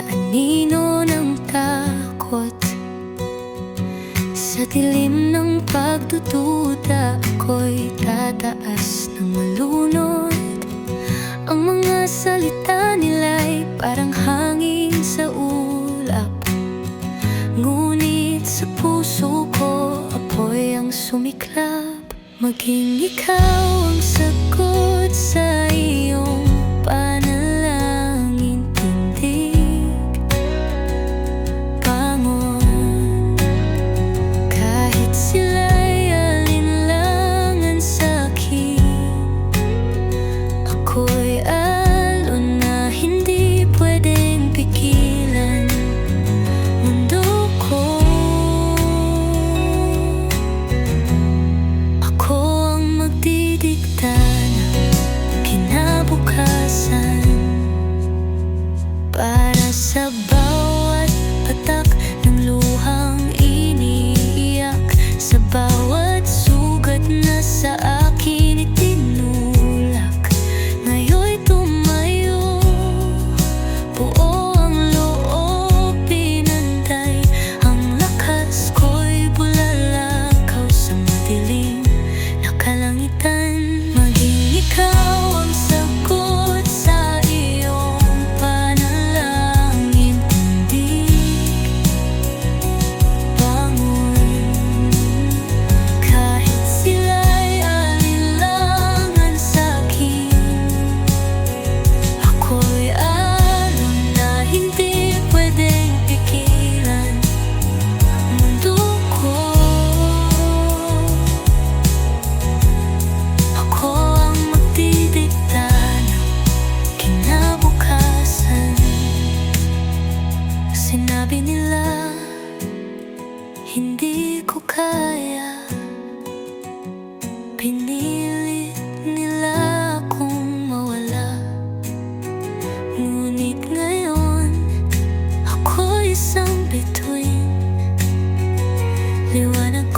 sa anino ng takot. Sa dilim ng pagdududa, ako'y tataas ng malunod. Ang mga salita nila'y parang hangin sa ulap, ngunit sa puso ko apoy ang sumiklab. Maging ikaw ang sagot sa iyong panalangin, tindig, bangon. Kahit sila'y alinlangan sa'kin, ako'y alon na hindi pwedeng pigilan. Mundo ko, ako ang magdidikta ng kinabukasan. Para sa bawat patak ng luhang iniiyak, sa bawat sugat na sa akin itinulak, ngayon'y tumayo, buo ang loob, pinanday. Ang lakas ko'y bulalakaw sa madilim na kalangitan. Maging ikaw ang sagot sa iyong panalangin, tindig, bangon. Kahit sila'y alinlangan sa'kin, ako'y alon na hindi pwedeng pigilan. Mundo ko, ako ang magdidikta ng kinabukasan. Sinabi nila hindi ko kaya, pinilit nila akong mawala, ngunit ngayon ako'y isang bituin. Liwanag